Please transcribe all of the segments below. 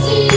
See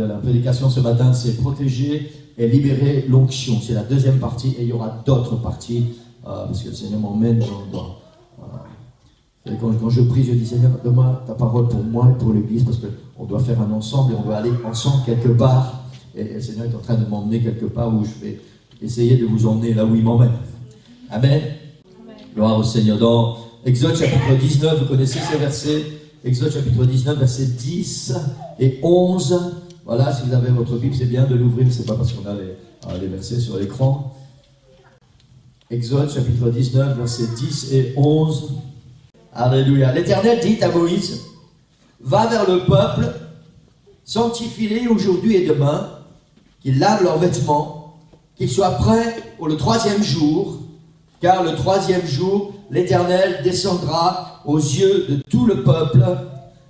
la prédication ce matin, c'est protéger et libérer l'onction. C'est la deuxième partie et il y aura d'autres parties parce que le Seigneur m'emmène dans quand je prie, je dis Seigneur, donne-moi ta parole pour moi et pour l'Église parce qu'on doit faire un ensemble et on doit aller ensemble quelque part. Et le Seigneur est en train de m'emmener quelque part où je vais essayer de vous emmener là où il m'emmène. Amen. Gloire au Seigneur. Dans Exode chapitre 19, vous connaissez ces versets. Exode chapitre 19, versets 10 et 11. Voilà, si vous avez votre Bible, c'est bien de l'ouvrir. C'est pas parce qu'on a les versets sur l'écran. Exode chapitre 19, versets 10 et 11. Alléluia. L'Éternel dit à Moïse, va vers le peuple, sanctifie-les aujourd'hui et demain, qu'ils lavent leurs vêtements, qu'ils soient prêts pour le 3e jour, car le 3e jour, l'Éternel descendra aux yeux de tout le peuple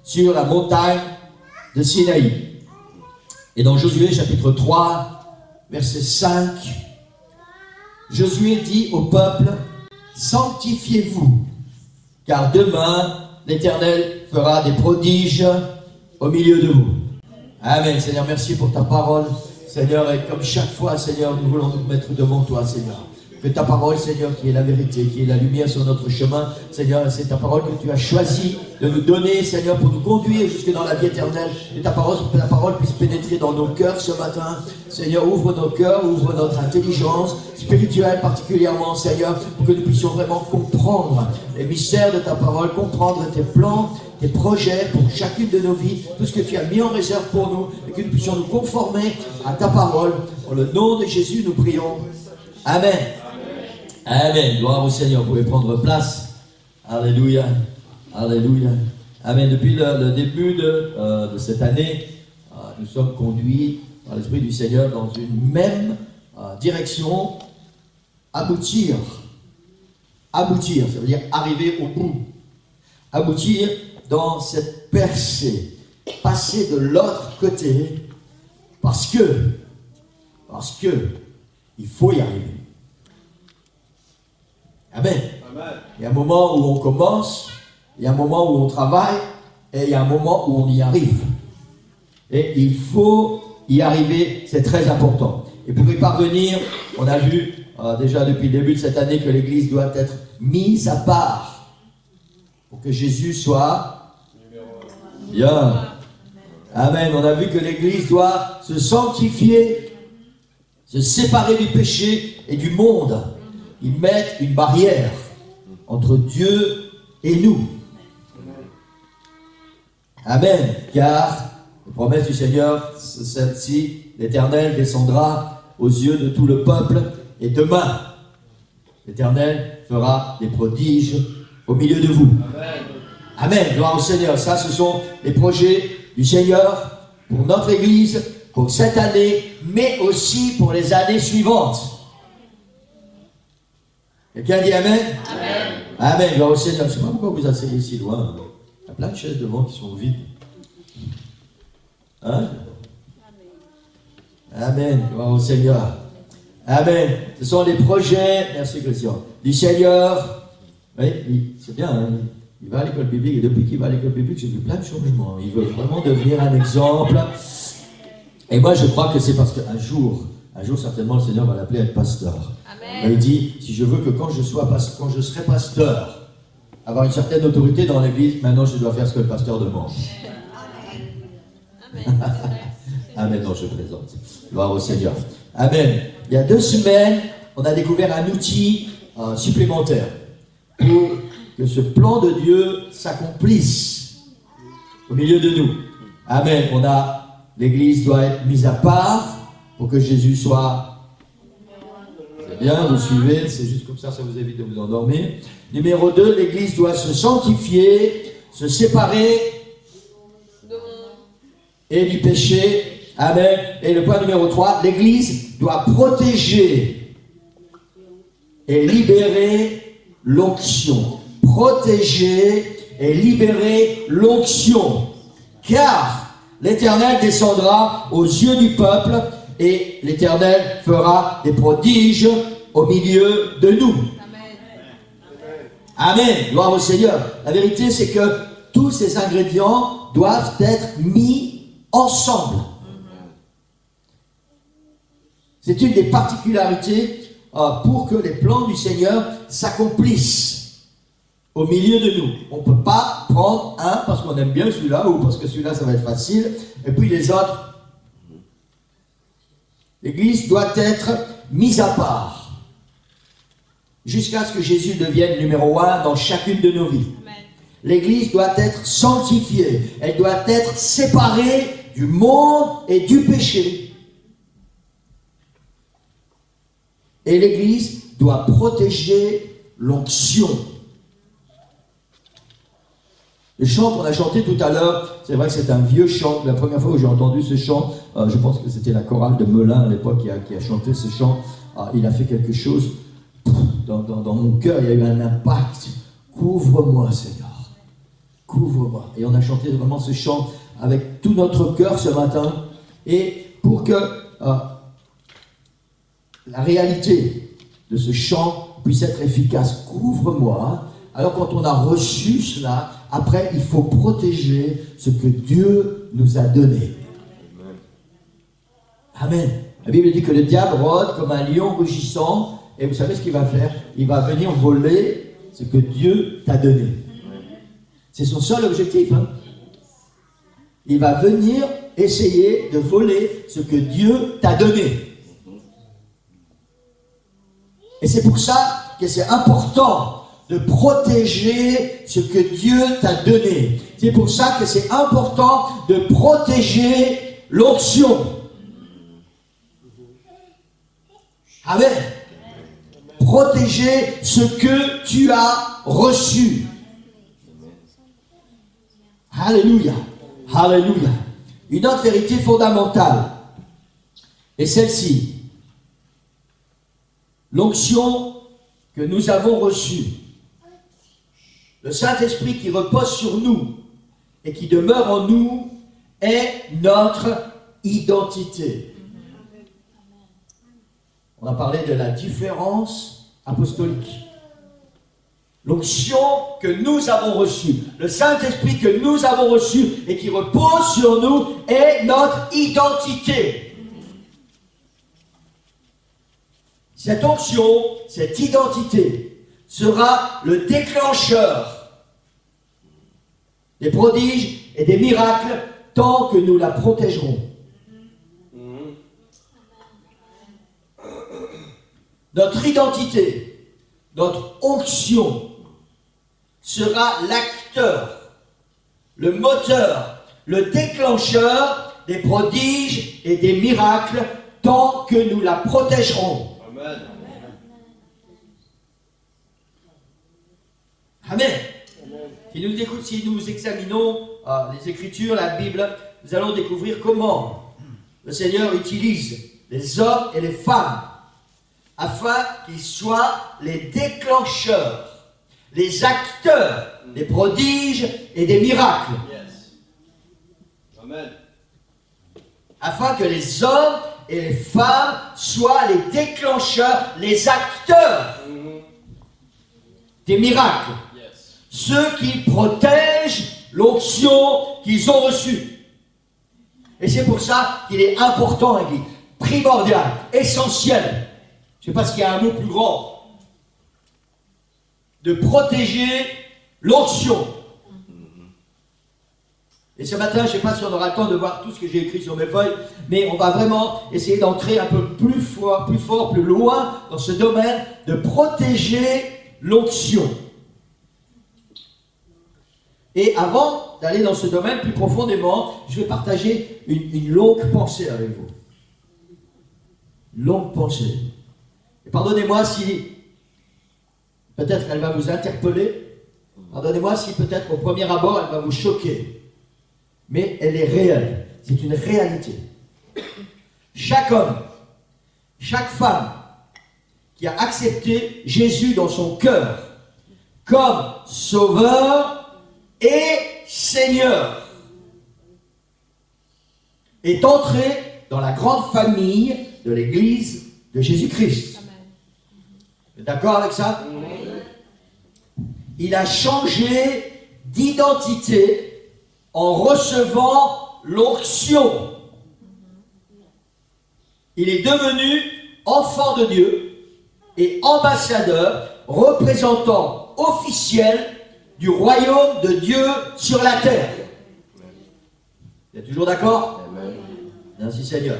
sur la montagne de Sinaï. Et dans Josué chapitre 3, verset 5, Josué dit au peuple, sanctifiez-vous, car demain, l'Éternel fera des prodiges au milieu de vous. Amen. Seigneur, merci pour ta parole. Seigneur, et comme chaque fois, Seigneur, nous voulons nous mettre devant toi, Seigneur. Que ta parole, Seigneur, qui est la vérité, qui est la lumière sur notre chemin, Seigneur, c'est ta parole que tu as choisi de nous donner, Seigneur, pour nous conduire jusque dans la vie éternelle. Et ta parole puisse pénétrer dans nos cœurs ce matin. Seigneur, ouvre nos cœurs, ouvre notre intelligence spirituelle particulièrement, Seigneur, pour que nous puissions vraiment comprendre les mystères de ta parole, comprendre tes plans, tes projets pour chacune de nos vies, tout ce que tu as mis en réserve pour nous, et que nous puissions nous conformer à ta parole. Dans le nom de Jésus, nous prions. Amen. Amen. Gloire au Seigneur. Vous pouvez prendre place. Alléluia. Alléluia. Amen. Depuis le début de cette année, nous sommes conduits par l'Esprit du Seigneur dans une même direction. Aboutir. Aboutir, ça veut dire arriver au bout. Aboutir dans cette percée. Passer de l'autre côté parce que il faut y arriver. Amen. Amen. Il y a un moment où on commence, il y a un moment où on travaille, et il y a un moment où on y arrive. Et il faut y arriver, c'est très important. Et pour y parvenir, on a vu déjà depuis le début de cette année que l'Église doit être mise à part pour que Jésus soit bien. Amen. On a vu que l'Église doit se sanctifier, se séparer du péché et du monde. Ils mettent une barrière entre Dieu et nous. Amen. Car la promesse du Seigneur, c'est celle-ci, l'Éternel descendra aux yeux de tout le peuple et demain, l'Éternel fera des prodiges au milieu de vous. Amen. Amen. Gloire au Seigneur. Ça, ce sont les projets du Seigneur pour notre Église, pour cette année, mais aussi pour les années suivantes. Quelqu'un dit Amen? Amen. Amen. Gloire au Seigneur. Je ne sais pas pourquoi vous asseyez si loin. Il y a plein de chaises devant qui sont vides. Hein? Amen. Gloire au Seigneur. Amen. Ce sont les projets, merci Christian, du Seigneur. Oui, c'est bien. Hein? Il va à l'école biblique et depuis qu'il va à l'école biblique, j'ai vu plein de changements. Il veut vraiment devenir un exemple. Et moi, je crois que c'est parce qu'un jour, certainement, le Seigneur va l'appeler à être pasteur. Amen. Il dit, si je veux que quand je serai pasteur, avoir une certaine autorité dans l'église, maintenant je dois faire ce que le pasteur demande. Amen. Amen, non, je plaisante. Gloire au Seigneur. Amen. Il y a 2 semaines, on a découvert un outil supplémentaire pour que ce plan de Dieu s'accomplisse au milieu de nous. Amen. L'église doit être mise à part pour que Jésus soit... C'est bien, vous suivez, c'est juste comme ça, ça vous évite de vous endormir. Numéro 2, l'église doit se sanctifier, se séparer et du péché. Amen. Et le point numéro 3, l'église doit protéger et libérer l'onction. Protéger et libérer l'onction. Car l'Éternel descendra aux yeux du peuple et l'Éternel fera des prodiges au milieu de nous. Amen. Amen. Gloire au Seigneur. La vérité, c'est que tous ces ingrédients doivent être mis ensemble. C'est une des particularités pour que les plans du Seigneur s'accomplissent au milieu de nous. On ne peut pas prendre un parce qu'on aime bien celui-là ou parce que celui-là ça va être facile, et puis les autres. L'Église doit être mise à part jusqu'à ce que Jésus devienne numéro 1 dans chacune de nos vies. L'Église doit être sanctifiée, elle doit être séparée du monde et du péché. Et l'Église doit protéger l'onction. Le chant qu'on a chanté tout à l'heure, c'est vrai que c'est un vieux chant. La première fois où j'ai entendu ce chant, je pense que c'était la chorale de Melun à l'époque qui a chanté ce chant. Il a fait quelque chose dans mon cœur, il y a eu un impact. Couvre-moi, Seigneur. Couvre-moi. Et on a chanté vraiment ce chant avec tout notre cœur ce matin. Et pour que la réalité de ce chant puisse être efficace, couvre-moi. Alors quand on a reçu cela, après il faut protéger ce que Dieu nous a donné. Amen. La Bible dit que le diable rôde comme un lion rugissant. Et vous savez ce qu'il va faire? Il va venir voler ce que Dieu t'a donné. C'est son seul objectif. Il va venir essayer de voler ce que Dieu t'a donné. Et c'est pour ça que c'est important de protéger ce que Dieu t'a donné. C'est pour ça que c'est important de protéger l'onction. Amen. Protéger ce que tu as reçu. Alléluia. Alléluia. Une autre vérité fondamentale est celle-ci. L'onction que nous avons reçue, le Saint-Esprit qui repose sur nous et qui demeure en nous, est notre identité. On a parlé de la différence apostolique. L'onction que nous avons reçue, le Saint-Esprit que nous avons reçu et qui repose sur nous est notre identité. Cette onction, cette identité sera le déclencheur des prodiges et des miracles tant que nous la protégerons. Notre identité, notre onction sera l'acteur, le moteur, le déclencheur des prodiges et des miracles tant que nous la protégerons. Amen. Amen. Si nous examinons les Écritures, la Bible, nous allons découvrir comment le Seigneur utilise les hommes et les femmes afin qu'ils soient les déclencheurs, les acteurs des prodiges et des miracles. Yes. Amen. Afin que les hommes et les femmes soient les déclencheurs, les acteurs des miracles. Yes. Ceux qui protègent l'onction qu'ils ont reçue. Et c'est pour ça qu'il est important, Église, primordial, essentiel. Je ne sais pas s'il y a un mot plus grand. De protéger l'onction. Et ce matin, je ne sais pas si on aura le temps de voir tout ce que j'ai écrit sur mes feuilles, mais on va vraiment essayer d'entrer un peu plus fort, plus loin dans ce domaine de protéger l'onction. Et avant d'aller dans ce domaine plus profondément, je vais partager une longue pensée avec vous. Une longue pensée. Et pardonnez-moi si peut-être elle va vous interpeller. Pardonnez-moi si peut-être au premier abord elle va vous choquer. Mais elle est réelle. C'est une réalité. Chaque homme, chaque femme qui a accepté Jésus dans son cœur comme sauveur et Seigneur est entré dans la grande famille de l'Église de Jésus-Christ. Vous êtes d'accord avec ça? Il a changé d'identité en recevant l'onction. Il est devenu enfant de Dieu et ambassadeur, représentant officiel du royaume de Dieu sur la terre. Vous êtes toujours d'accord? Merci Seigneur.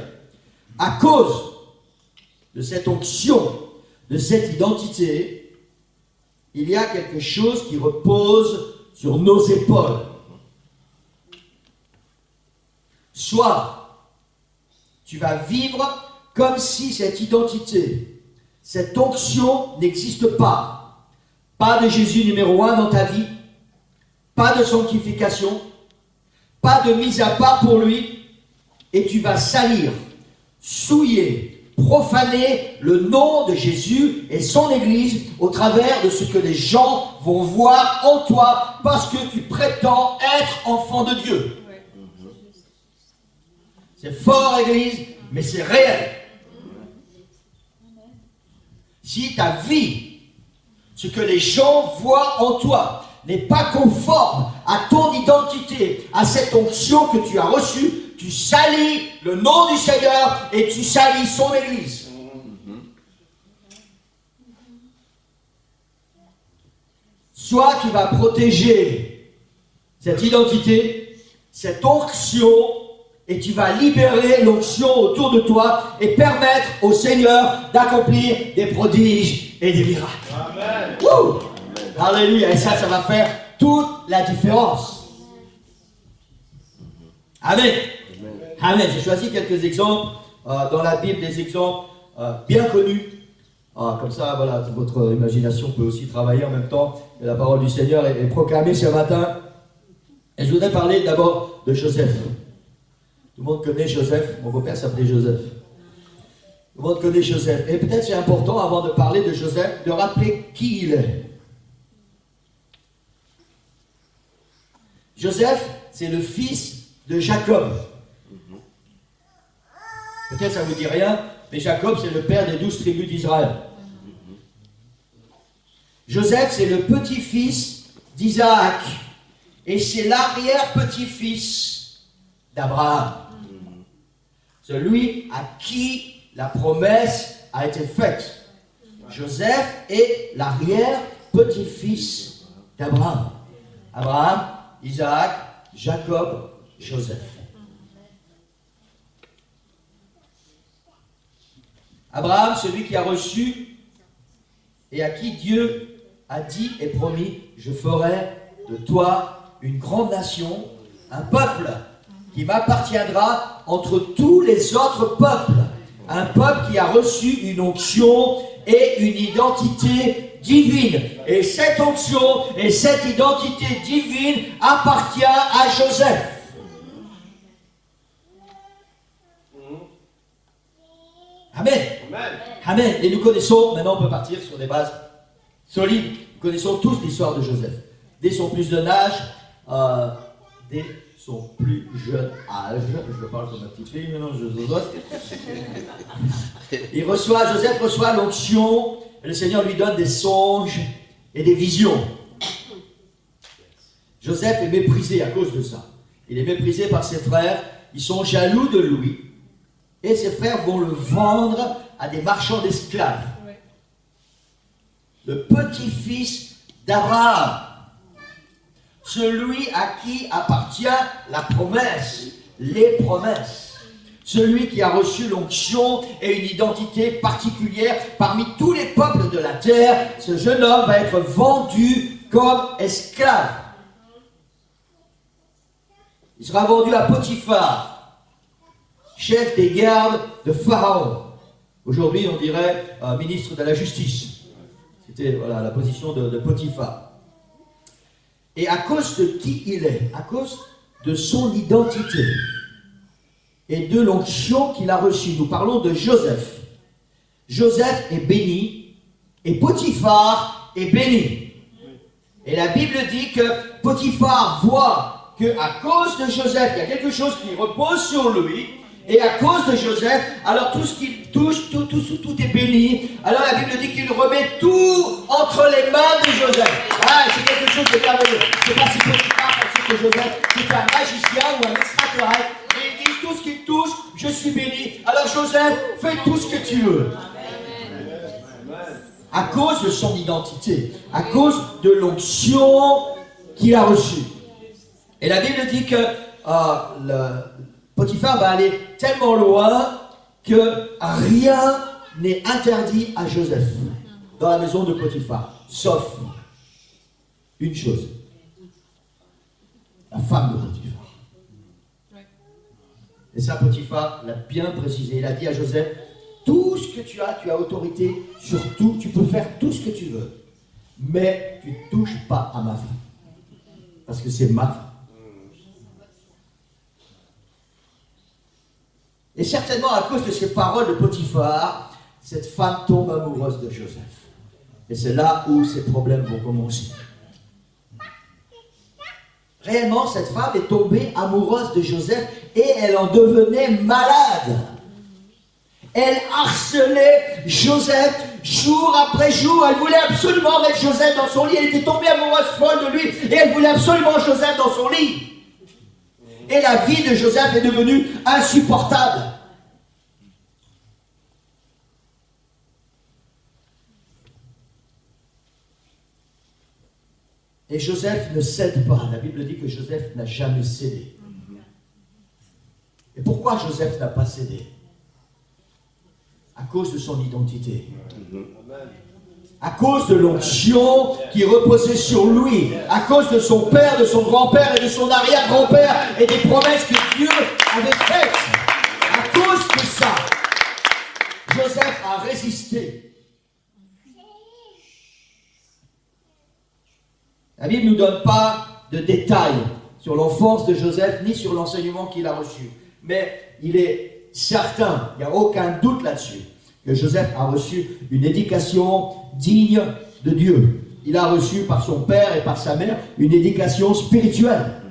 À cause de cette onction, de cette identité, il y a quelque chose qui repose sur nos épaules. Soit tu vas vivre comme si cette identité, cette onction n'existe pas. Pas de Jésus numéro 1 dans ta vie, pas de sanctification, pas de mise à part pour lui, et tu vas salir, souiller, profaner le nom de Jésus et son Église au travers de ce que les gens vont voir en toi parce que tu prétends être enfant de Dieu. C'est fort, Église, mais c'est réel. Si ta vie, ce que les gens voient en toi, n'est pas conforme à ton identité, à cette onction que tu as reçue, tu salis le nom du Seigneur et tu salis son Église. Soit tu vas protéger cette identité, cette onction, et tu vas libérer l'onction autour de toi et permettre au Seigneur d'accomplir des prodiges et des miracles. Amen. Wouh! Alléluia. Et ça va faire toute la différence. Amen. Amen. J'ai choisi quelques exemples dans la Bible, des exemples bien connus. Comme ça, voilà, votre imagination peut aussi travailler en même temps. Et la parole du Seigneur est proclamée ce matin. Et je voudrais parler d'abord de Joseph. Tout le monde connaît Joseph. Mon beau-père s'appelait Joseph. Tout le monde connaît Joseph. Et peut-être c'est important, avant de parler de Joseph, de rappeler qui il est. Joseph, c'est le fils de Jacob. Peut-être ça ne vous dit rien, mais Jacob, c'est le père des 12 tribus d'Israël. Joseph, c'est le petit-fils d'Isaac. Et c'est l'arrière-petit-fils d'Abraham. Celui à qui la promesse a été faite. Joseph est l'arrière-petit-fils d'Abraham. Abraham, Isaac, Jacob, Joseph. Abraham, celui qui a reçu et à qui Dieu a dit et promis, je ferai de toi une grande nation, un peuple qui m'appartiendra entre tous les autres peuples. Un peuple qui a reçu une onction et une identité divine. Et cette onction et cette identité divine appartient à Joseph. Amen. Amen. Et nous connaissons, maintenant on peut partir sur des bases solides. Nous connaissons tous l'histoire de Joseph. Dès son plus jeune âge, je parle comme ma petite fille, maintenant Joseph reçoit l'onction, et le Seigneur lui donne des songes et des visions. Joseph est méprisé à cause de ça. Il est méprisé par ses frères, ils sont jaloux de lui, et ses frères vont le vendre à des marchands d'esclaves. Le petit-fils d'Abraham, celui à qui appartient la promesse, les promesses. Celui qui a reçu l'onction et une identité particulière parmi tous les peuples de la terre, ce jeune homme va être vendu comme esclave. Il sera vendu à Potiphar, chef des gardes de Pharaon. Aujourd'hui, on dirait ministre de la Justice. C'était voilà, la position de Potiphar. Et à cause de qui il est, à cause de son identité et de l'onction qu'il a reçue, nous parlons de Joseph. Joseph est béni et Potiphar est béni. Et la Bible dit que Potiphar voit qu'à cause de Joseph, il y a quelque chose qui repose sur lui. Et à cause de Joseph, alors tout ce qu'il touche, tout est béni. Alors la Bible dit qu'il remet tout entre les mains de Joseph. Ah, c'est quelque chose de merveilleux. Je ne sais pas si Potiphar pensait que Joseph était un magicien ou un extraterrestre. Et il dit tout ce qu'il touche, je suis béni. Alors Joseph, fais tout ce que tu veux. à cause de son identité, à cause de l'onction qu'il a reçue. Et la Bible dit que Potiphar va aller tellement loin que rien n'est interdit à Joseph dans la maison de Potiphar, sauf une chose, la femme de Potiphar. Et ça, Potiphar l'a bien précisé. Il a dit à Joseph, tout ce que tu as autorité sur tout, tu peux faire tout ce que tu veux. Mais tu ne touches pas à ma femme. Parce que c'est ma femme. Et certainement à cause de ces paroles de Potiphar, cette femme tombe amoureuse de Joseph. Et c'est là où ces problèmes vont commencer. Réellement, cette femme est tombée amoureuse de Joseph et elle en devenait malade. Elle harcelait Joseph jour après jour. Elle voulait absolument mettre Joseph dans son lit. Elle était tombée amoureuse folle de lui et elle voulait absolument Joseph dans son lit. Et la vie de Joseph est devenue insupportable. Et Joseph ne cède pas. La Bible dit que Joseph n'a jamais cédé. Et pourquoi Joseph n'a pas cédé? À cause de son identité. À cause de l'onction qui reposait sur lui. À cause de son père, de son grand-père et de son arrière-grand-père et des promesses que Dieu avait faites. À cause de ça, Joseph a résisté. La Bible ne nous donne pas de détails sur l'enfance de Joseph ni sur l'enseignement qu'il a reçu. Mais il est certain, il n'y a aucun doute là-dessus, que Joseph a reçu une éducation digne de Dieu. Il a reçu par son père et par sa mère une éducation spirituelle.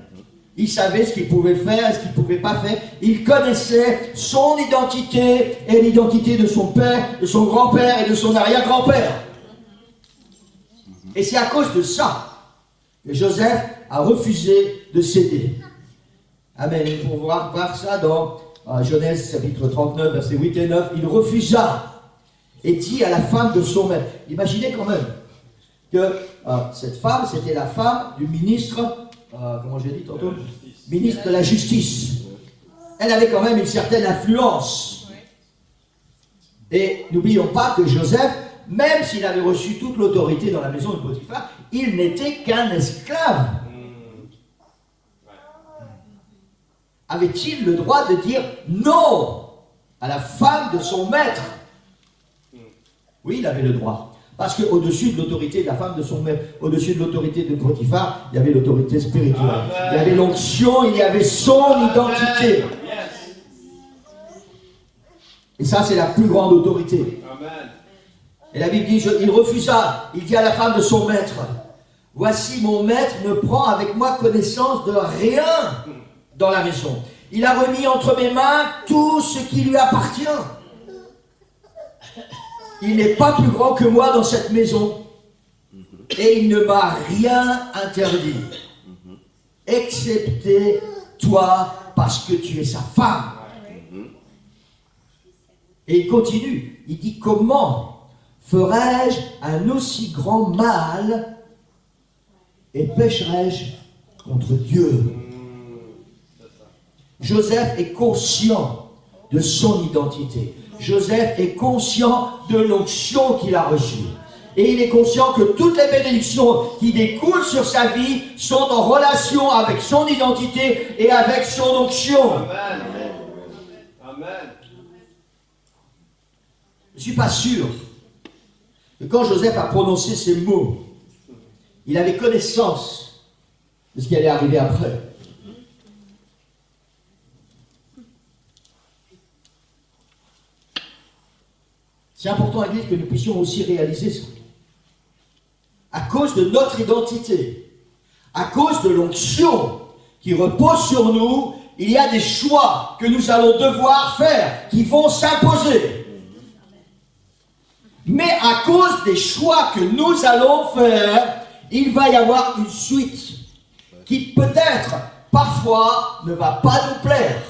Il savait ce qu'il pouvait faire et ce qu'il ne pouvait pas faire. Il connaissait son identité et l'identité de son père, de son grand-père et de son arrière-grand-père. Et c'est à cause de ça que Joseph a refusé de céder. Amen. On pourra voir ça dans Genèse chapitre 39, versets 8 et 9. Il refusa et dit à la femme de son maître. Imaginez quand même que cette femme, c'était la femme du ministre, comment j'ai dit tantôt, ministre de la justice. Elle avait quand même une certaine influence. Et n'oublions pas que Joseph, même s'il avait reçu toute l'autorité dans la maison de Potiphar, il n'était qu'un esclave. Avait-il le droit de dire non à la femme de son maître? Oui, il avait le droit. Parce qu'au-dessus de l'autorité de la femme de son maître, au-dessus de l'autorité de Potiphar, il y avait l'autorité spirituelle. Il y avait l'onction, il y avait son identité. Et ça, c'est la plus grande autorité. Et la Bible dit, il refusa, il dit à la femme de son maître, « Voici mon maître ne prend avec moi connaissance de rien dans la maison. Il a remis entre mes mains tout ce qui lui appartient. Il n'est pas plus grand que moi dans cette maison. Et il ne m'a rien interdit, excepté toi, parce que tu es sa femme. » Et il continue, il dit, « Comment ferais-je un aussi grand mal et pécherais-je contre Dieu ?» Joseph est conscient de son identité. Joseph est conscient de l'onction qu'il a reçue. Et il est conscient que toutes les bénédictions qui découlent sur sa vie sont en relation avec son identité et avec son onction. Amen. Amen. Je ne suis pas sûr que quand Joseph a prononcé ces mots, il avait connaissance de ce qui allait arriver après. C'est important à dire que nous puissions aussi réaliser ça. À cause de notre identité, à cause de l'onction qui repose sur nous, il y a des choix que nous allons devoir faire, qui vont s'imposer. Mais à cause des choix que nous allons faire, il va y avoir une suite qui peut-être, parfois, ne va pas nous plaire.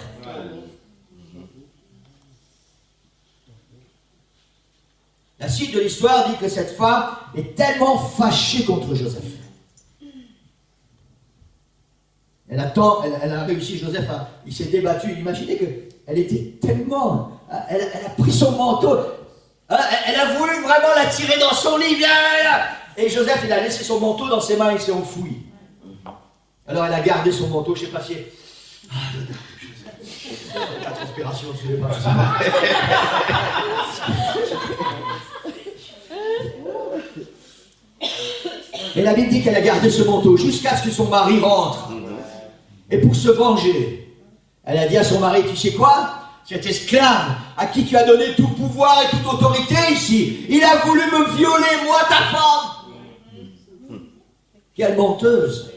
La suite de l'histoire dit que cette femme est tellement fâchée contre Joseph. Elle a réussi, Joseph, il s'est débattu. Imaginez qu'elle était tellement... Elle a pris son manteau. Elle a voulu vraiment la tirer dans son lit. Et Joseph, il a laissé son manteau dans ses mains, il s'est enfoui. Alors elle a gardé son manteau, je ne sais pas si... La transpiration, je ne sais pas. Et la Bible dit qu'elle a gardé ce manteau jusqu'à ce que son mari rentre. Et pour se venger, elle a dit à son mari, tu sais quoi? Cet esclave à qui tu as donné tout pouvoir et toute autorité ici, il a voulu me violer, moi, ta femme. Quelle menteuse.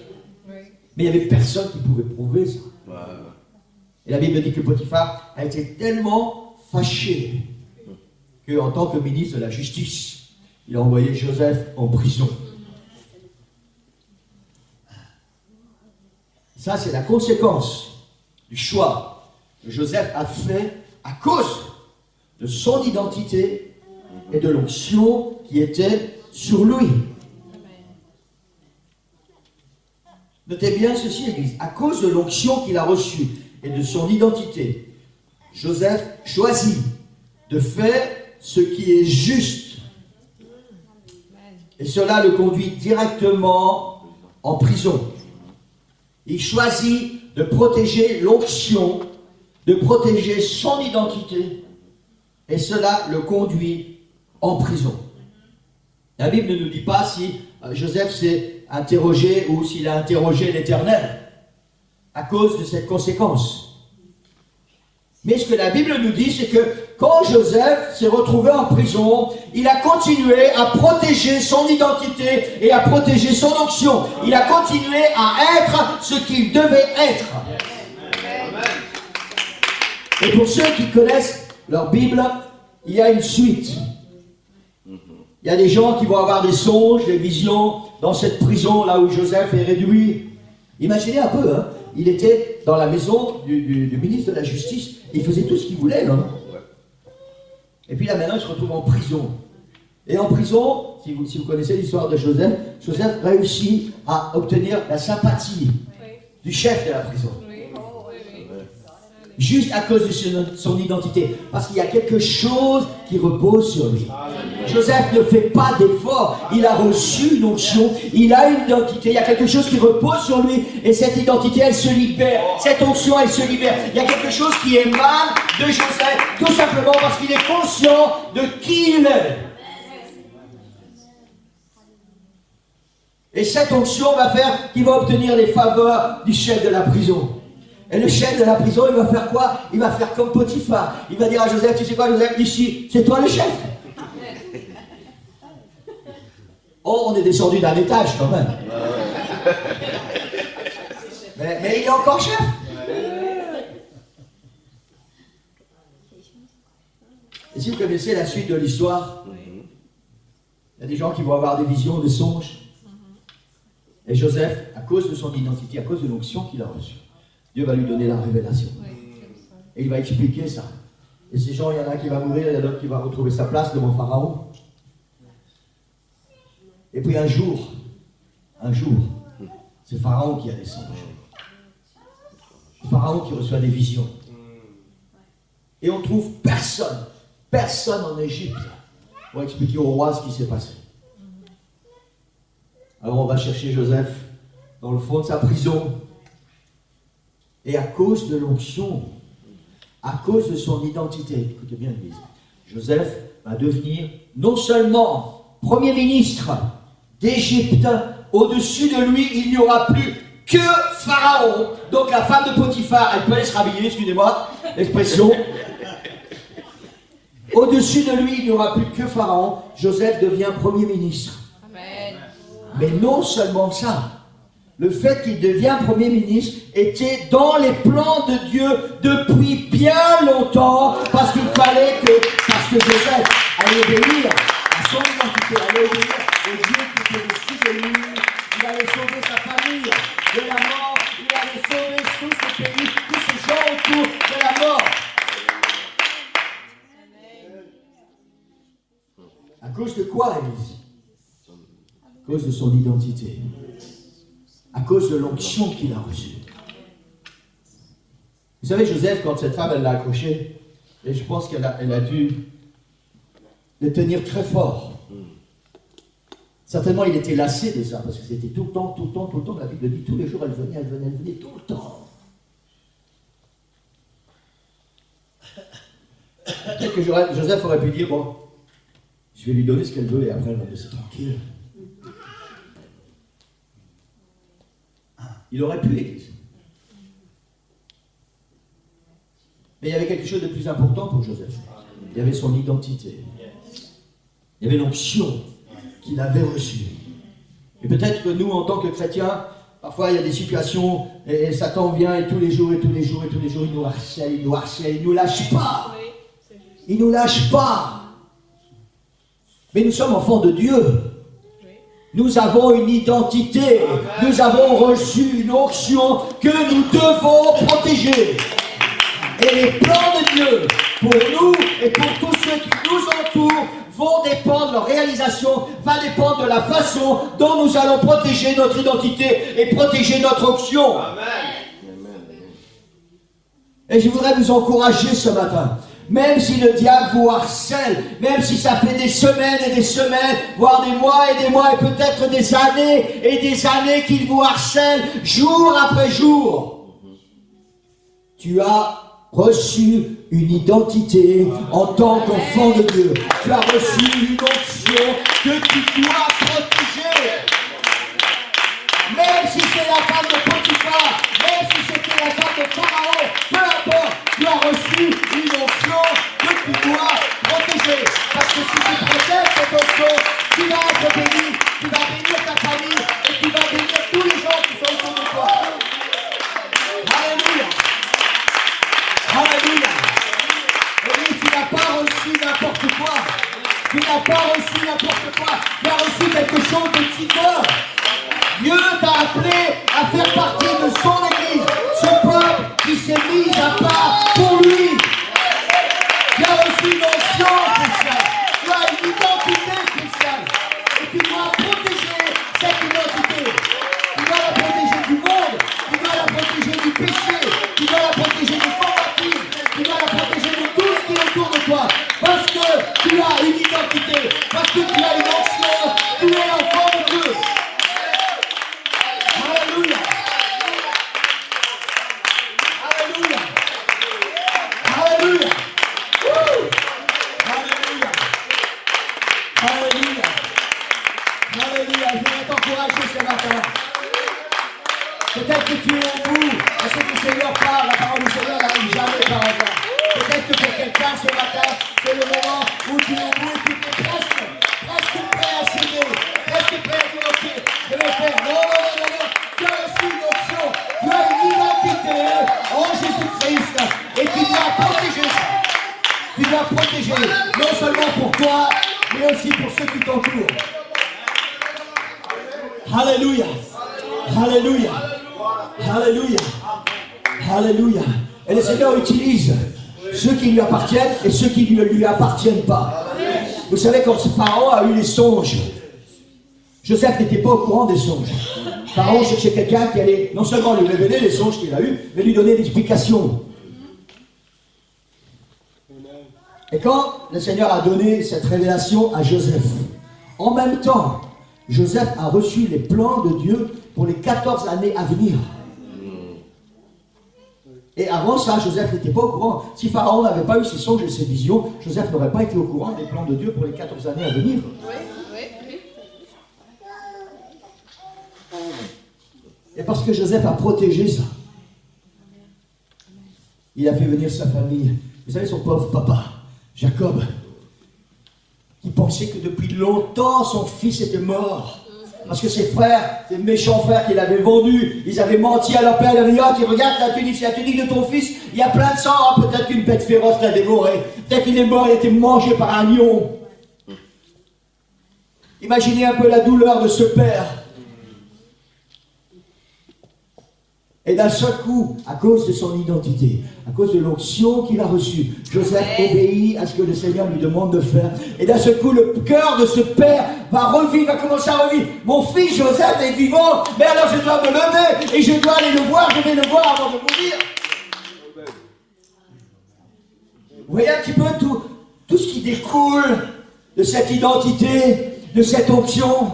Mais il n'y avait personne qui pouvait prouver ça. Et la Bible dit que Potiphar a été tellement fâché qu'en tant que ministre de la Justice, il a envoyé Joseph en prison. Ça, c'est la conséquence du choix que Joseph a fait à cause de son identité et de l'onction qui était sur lui. Notez bien ceci, Église. À cause de l'onction qu'il a reçue et de son identité, Joseph choisit de faire ce qui est juste. Et cela le conduit directement en prison. Il choisit de protéger l'onction, de protéger son identité, et cela le conduit en prison. La Bible ne nous dit pas si Joseph s'est interrogé ou s'il a interrogé l'Éternel à cause de cette conséquence. Mais ce que la Bible nous dit, c'est que quand Joseph s'est retrouvé en prison, il a continué à protéger son identité et à protéger son onction. Il a continué à être ce qu'il devait être. Et pour ceux qui connaissent leur Bible, il y a une suite. Il y a des gens qui vont avoir des songes, des visions dans cette prison là où Joseph est réduit. Imaginez un peu, hein, il était dans la maison du ministre de la Justice, il faisait tout ce qu'il voulait. Hein. Et puis là maintenant il se retrouve en prison. Et en prison, si vous connaissez l'histoire de Joseph, Joseph réussit à obtenir la sympathie du chef de la prison. Juste à cause de son identité. Parce qu'il y a quelque chose qui repose sur lui. Joseph ne fait pas d'effort. Il a reçu une onction. Il a une identité. Il y a quelque chose qui repose sur lui. Et cette identité, elle se libère. Cette onction, elle se libère. Il y a quelque chose qui émane de Joseph. Tout simplement parce qu'il est conscient de qui il est. Et cette onction va faire qu'il va obtenir les faveurs du chef de la prison. Et le chef de la prison, il va faire quoi? Il va faire comme Potiphar. Il va dire à Joseph, tu sais quoi Joseph, ici, c'est toi le chef. Oh, on est descendu d'un étage quand même. Mais il est encore chef. Et si vous connaissez la suite de l'histoire, il y a des gens qui vont avoir des visions, des songes. Et Joseph, à cause de son identité, à cause de l'onction qu'il a reçue, Dieu va lui donner la révélation. Et il va expliquer ça. Et ces gens, il y en a qui va mourir, il y en a d'autres qui va retrouver sa place devant Pharaon. Et puis un jour, c'est Pharaon qui a des songes. C'est Pharaon qui reçoit des visions. Et on trouve personne en Égypte pour expliquer au roi ce qui s'est passé. Alors on va chercher Joseph dans le fond de sa prison. Et à cause de l'onction, à cause de son identité, écoutez bien l'église, Joseph va devenir non seulement premier ministre d'Égypte, au-dessus de lui, il n'y aura plus que Pharaon. Donc la femme de Potiphar, elle peut aller se rhabiller, excusez-moi l'expression. Au-dessus de lui, il n'y aura plus que Pharaon. Joseph devient premier ministre. Amen. Mais non seulement ça. Le fait qu'il devienne Premier ministre était dans les plans de Dieu depuis bien longtemps, parce qu'il fallait parce que Joseph allait obéir à son identité, allait obéir au Dieu qui était au-dessus de lui. Il allait sauver sa famille de la mort, il allait sauver tout ce pays, tous ces gens autour de la mort. À cause de quoi, Élise? À cause de son identité. À cause de l'onction qu'il a reçue. Vous savez, Joseph, quand cette femme, elle l'a accroché, et je pense qu'elle a dû le tenir très fort. Certainement, il était lassé de ça, parce que c'était tout le temps, tout le temps, tout le temps. La Bible dit, tous les jours, elle venait tout le temps. Peut-être que Joseph aurait pu dire, bon, je vais lui donner ce qu'elle veut, et après, elle va me laisser tranquille. Il aurait pu, l'Église. Mais il y avait quelque chose de plus important pour Joseph. Il y avait son identité. Il y avait l'onction qu'il avait reçue. Et peut-être que nous, en tant que chrétiens, parfois il y a des situations, et Satan vient, et tous les jours, il nous harcèle, il nous lâche pas. Il nous lâche pas. Mais nous sommes enfants de Dieu. Nous avons une identité. Nous avons reçu une onction que nous devons protéger. Et les plans de Dieu, pour nous et pour tous ceux qui nous entourent, vont dépendre, leur réalisation va dépendre de la façon dont nous allons protéger notre identité et protéger notre onction. Amen. Et je voudrais vous encourager ce matin. Même si le diable vous harcèle, même si ça fait des semaines et des semaines, voire des mois et peut-être des années et des années qu'il vous harcèle, jour après jour, tu as reçu une identité en tant qu'enfant de Dieu. Tu as reçu une onction que tu dois protéger. Même si c'est la femme de Potiphar, même si c'était la femme de Pharaon, peu importe, tu as reçu une onction que tu dois protéger. Parce que si tu protèges cette onction, tu vas être béni, tu vas bénir ta famille et tu vas bénir tous les gens qui sont autour de toi. Alléluia. Alléluia. Et tu n'as pas reçu n'importe quoi. Tu n'as pas reçu n'importe quoi. Tu as reçu quelque chose de divin. Dieu t'a appelé à faire partie de son église, ce peuple qui s'est mis à part pour lui. Tu as reçu une onction spéciale, tu as une identité spéciale, et tu dois protéger cette identité. Tu dois la protéger du monde, tu dois la protéger du péché, tu dois la protéger du combatif, tu dois la protéger de tout ce qui est autour de toi, parce que tu as une identité, parce que tu as une onction, tu es enfant de Dieu. Alléluia. Alléluia. Alléluia. Alléluia. Alléluia. Alléluia. Je vais t'encourager ce matin. Peut-être que tu es au bout, parce que le Seigneur parle, la parole du Seigneur n'arrive jamais par hasard. Peut-être que pour quelqu'un ce matin, c'est le moment où tu es au bout et tu es presque prêt à céder, presque prêt à dire ok, je vais faire. Non. Tu as reçu une option, tu as une identité en Jésus-Christ et tu dois protéger ça. Tu dois protéger non seulement pour toi, mais aussi pour ceux qui t'entourent. Alléluia. Alléluia. Alléluia. Alléluia. Et le Seigneur utilise ceux qui lui appartiennent et ceux qui ne lui appartiennent pas. Vous savez, quand Pharaon a eu les songes, Joseph n'était pas au courant des songes. Pharaon cherchait quelqu'un qui allait non seulement lui révéler les songes qu'il a eus, mais lui donner l'explication. Et quand le Seigneur a donné cette révélation à Joseph, en même temps, Joseph a reçu les plans de Dieu pour les 14 années à venir. Et avant ça, Joseph n'était pas au courant. Si Pharaon n'avait pas eu ses songes et ses visions, Joseph n'aurait pas été au courant des plans de Dieu pour les 14 années à venir. Et parce que Joseph a protégé ça, il a fait venir sa famille. Vous savez, son pauvre papa, Jacob, qui pensait que depuis longtemps son fils était mort. Parce que ses frères, ses méchants frères qui l'avaient vendu, ils avaient menti à leur père, ils avaient dit, regarde la tunique, c'est la tunique de ton fils, il y a plein de sang, hein, peut-être qu'une bête féroce l'a dévoré, peut-être qu'il est mort, il a été mangé par un lion. Imaginez un peu la douleur de ce père. Et d'un seul coup, à cause de son identité, à cause de l'onction qu'il a reçue, Joseph obéit à ce que le Seigneur lui demande de faire. Et d'un seul coup, le cœur de ce père va revivre, va commencer à revivre. Mon fils Joseph est vivant, mais alors je dois me lever et je dois aller le voir, je vais le voir avant de mourir. Vous voyez un petit peu tout ce qui découle de cette identité, de cette onction.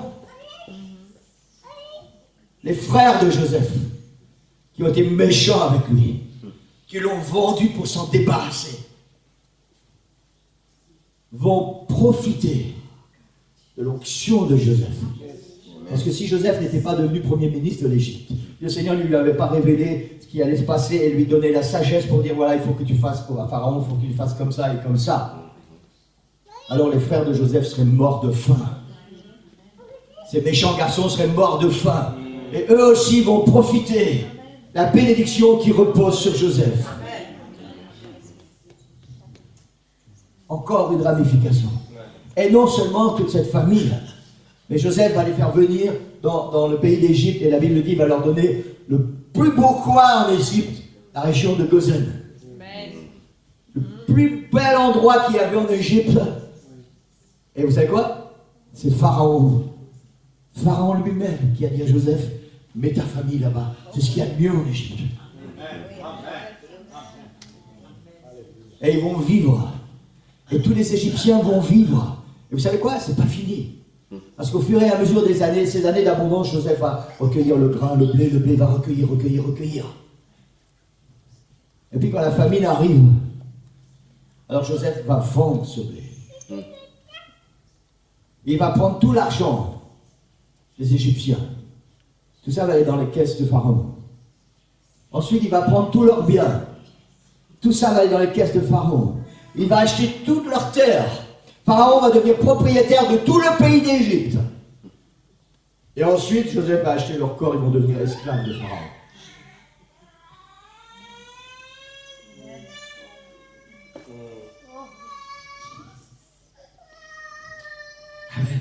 Les frères de Joseph, qui ont été méchants avec lui, qui l'ont vendu pour s'en débarrasser, vont profiter de l'onction de Joseph. Parce que si Joseph n'était pas devenu premier ministre de l'Égypte, le Seigneur ne lui avait pas révélé ce qui allait se passer et lui donner la sagesse pour dire voilà, il faut que tu fasses à Pharaon, il faut que tu fasses comme ça et comme ça. Alors les frères de Joseph seraient morts de faim. Ces méchants garçons seraient morts de faim. Et eux aussi vont profiter de la bénédiction qui repose sur Joseph. Encore une ramification. Et non seulement toute cette famille, mais Joseph va les faire venir dans le pays d'Égypte, et la Bible dit, il va leur donner le plus beau coin en Égypte, la région de Gozen. Le plus bel endroit qu'il y avait en Égypte. Et vous savez quoi? C'est Pharaon. Pharaon lui-même qui a dit à Joseph, mets ta famille là-bas. C'est ce qu'il y a de mieux en Égypte. Et ils vont vivre. Et tous les Égyptiens vont vivre. Et vous savez quoi? C'est pas fini. Parce qu'au fur et à mesure des années, ces années d'abondance, Joseph va recueillir le grain, le blé va recueillir. Et puis quand la famine arrive, alors Joseph va vendre ce blé. Il va prendre tout l'argent des Égyptiens. Tout ça va aller dans les caisses de Pharaon. Ensuite, il va prendre tous leurs biens. Tout ça va aller dans les caisses de Pharaon. Il va acheter toutes leurs terres. Pharaon va devenir propriétaire de tout le pays d'Égypte. Et ensuite, Joseph va acheter leur corps, ils vont devenir esclaves de Pharaon. Amen.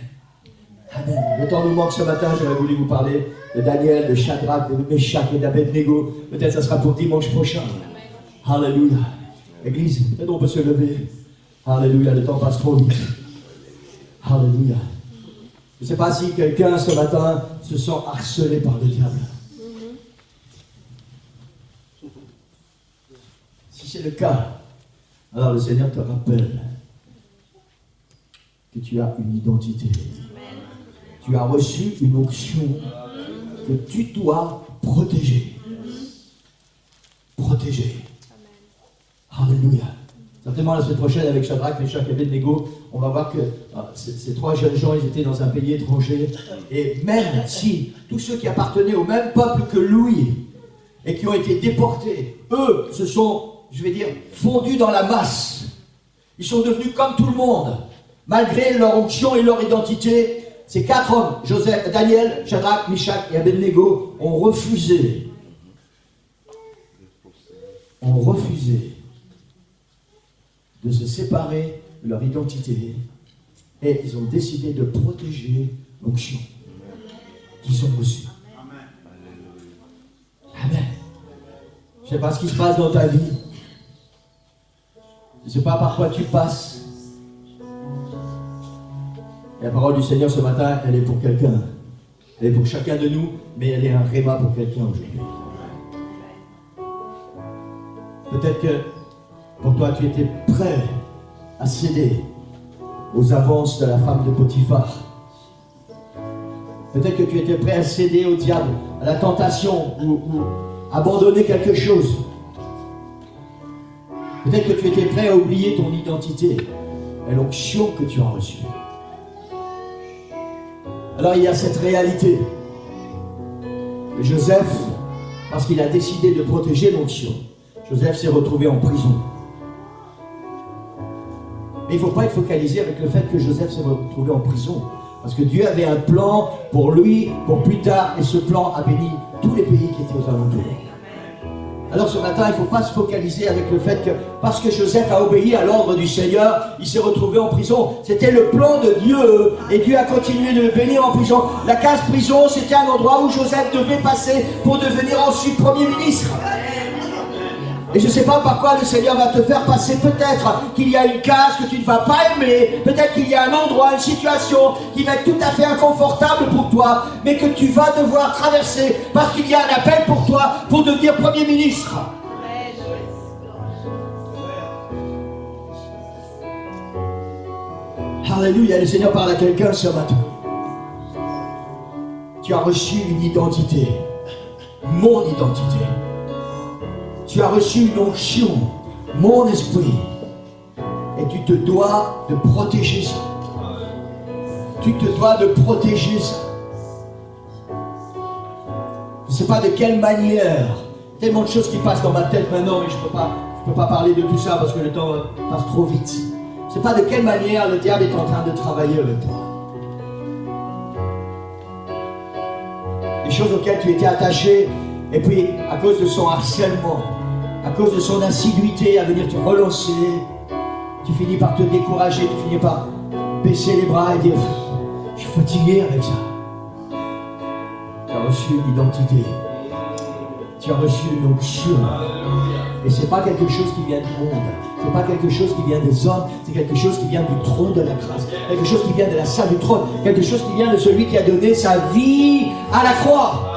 Amen. Le temps nous manque ce matin, j'aurais voulu vous parler de Daniel, de Shadrach, de Meshach et d'Abednego. Peut-être ça sera pour dimanche prochain. Alléluia. Église, peut-être on peut se lever. Alléluia, le temps passe trop vite. Alléluia. Je ne sais pas si quelqu'un ce matin se sent harcelé par le diable. Si c'est le cas, alors le Seigneur te rappelle que tu as une identité. Tu as reçu une onction que tu dois protéger. Protéger. Alléluia. Certainement la semaine prochaine avec Shadrach, Meshach et Abednego, on va voir que ces trois jeunes gens, ils étaient dans un pays étranger. Et même si tous ceux qui appartenaient au même peuple que lui et qui ont été déportés, eux se sont, je vais dire, fondus dans la masse. Ils sont devenus comme tout le monde. Malgré leur onction et leur identité, ces quatre hommes, Joseph, Daniel, Shadrach, Meshach et Abednego, ont refusé de se séparer de leur identité, et ils ont décidé de protéger l'onction qu'ils ont reçue. Amen. Je ne sais pas ce qui se passe dans ta vie. Je ne sais pas par quoi tu passes. Et la parole du Seigneur ce matin, elle est pour quelqu'un. Elle est pour chacun de nous, mais elle est un réma pour quelqu'un aujourd'hui. Peut-être que pour toi, tu étais prêt à céder aux avances de la femme de Potiphar. Peut-être que tu étais prêt à céder au diable, à la tentation, ou abandonner quelque chose. Peut-être que tu étais prêt à oublier ton identité et l'onction que tu as reçue. Alors il y a cette réalité. Joseph, parce qu'il a décidé de protéger l'onction, Joseph s'est retrouvé en prison. Mais il ne faut pas être focalisé avec le fait que Joseph s'est retrouvé en prison. Parce que Dieu avait un plan pour lui, pour plus tard, et ce plan a béni tous les pays qui étaient aux alentours. Alors ce matin, il ne faut pas se focaliser avec le fait que parce que Joseph a obéi à l'ordre du Seigneur, il s'est retrouvé en prison. C'était le plan de Dieu et Dieu a continué de le bénir en prison. La case prison, c'était un endroit où Joseph devait passer pour devenir ensuite Premier ministre. Et je ne sais pas par quoi le Seigneur va te faire passer. Peut-être qu'il y a une case que tu ne vas pas aimer. Peut-être qu'il y a un endroit, une situation qui va être tout à fait inconfortable pour toi, mais que tu vas devoir traverser parce qu'il y a un appel pour toi pour devenir Premier ministre. Alléluia, le Seigneur parle à quelqu'un ce matin. Tu as reçu une identité, mon identité. Tu as reçu une onction, mon esprit, et tu te dois de protéger ça. Tu te dois de protéger ça. Je ne sais pas de quelle manière, tellement de choses qui passent dans ma tête maintenant, mais je ne peux pas parler de tout ça parce que le temps passe trop vite. Je ne sais pas de quelle manière le diable est en train de travailler avec toi. Les choses auxquelles tu étais attaché, et puis à cause de son harcèlement, à cause de son assiduité à venir te relancer, tu finis par te décourager, tu finis par baisser les bras et dire « Je suis fatigué avec ça ». Tu as reçu une identité, tu as reçu une onction. Et ce n'est pas quelque chose qui vient du monde, ce n'est pas quelque chose qui vient des hommes, c'est quelque chose qui vient du trône de la grâce, quelque chose qui vient de la salle du trône, quelque chose qui vient de celui qui a donné sa vie à la croix.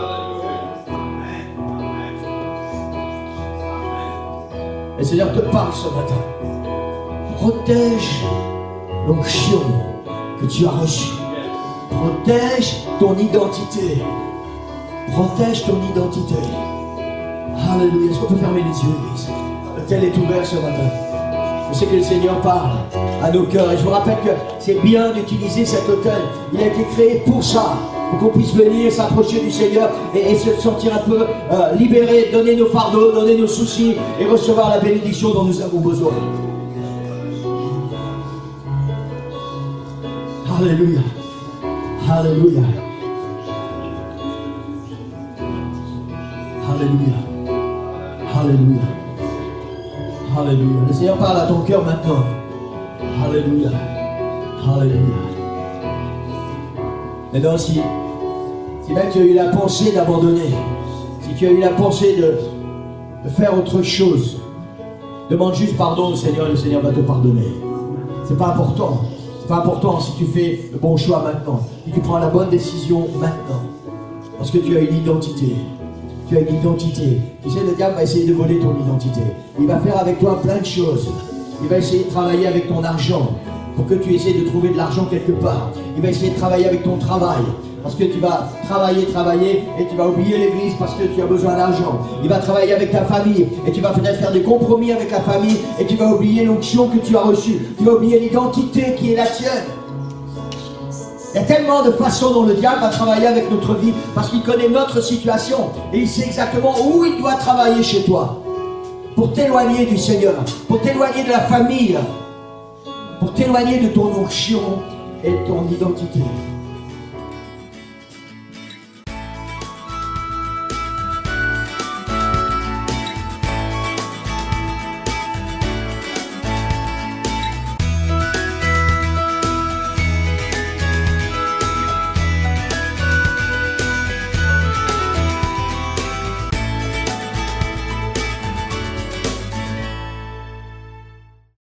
Et le Seigneur te parle ce matin. Protège l'onction que tu as reçue. Protège ton identité. Protège ton identité. Alléluia. Est-ce qu'on peut fermer les yeux, Église? Le tel est ouvert ce matin. Je sais que le Seigneur parle à nos cœurs. Et je vous rappelle que c'est bien d'utiliser cet autel. Il a été créé pour ça. Pour qu'on puisse venir s'approcher du Seigneur et se sentir un peu libéré, donner nos fardeaux, donner nos soucis et recevoir la bénédiction dont nous avons besoin. Alléluia. Alléluia. Alléluia. Alléluia. Alléluia. Le Seigneur parle à ton cœur maintenant. Alléluia. Alléluia. Maintenant, si même tu as eu la pensée d'abandonner, si tu as eu la pensée de faire autre chose, demande juste pardon au Seigneur et le Seigneur va te pardonner. C'est pas important. C'est pas important si tu fais le bon choix maintenant, si tu prends la bonne décision maintenant. Parce que tu as une identité. Tu as une identité. Tu sais, le diable va essayer de voler ton identité. Il va faire avec toi plein de choses. Il va essayer de travailler avec ton argent pour que tu essaies de trouver de l'argent quelque part. Il va essayer de travailler avec ton travail. Parce que tu vas travailler et tu vas oublier l'église parce que tu as besoin d'argent. Il va travailler avec ta famille et tu vas peut-être faire des compromis avec la famille et tu vas oublier l'onction que tu as reçue. Tu vas oublier l'identité qui est la tienne. Il y a tellement de façons dont le diable va travailler avec notre vie parce qu'il connaît notre situation et il sait exactement où il doit travailler chez toi pour t'éloigner du Seigneur, pour t'éloigner de la famille, pour t'éloigner de ton onction et de ton identité.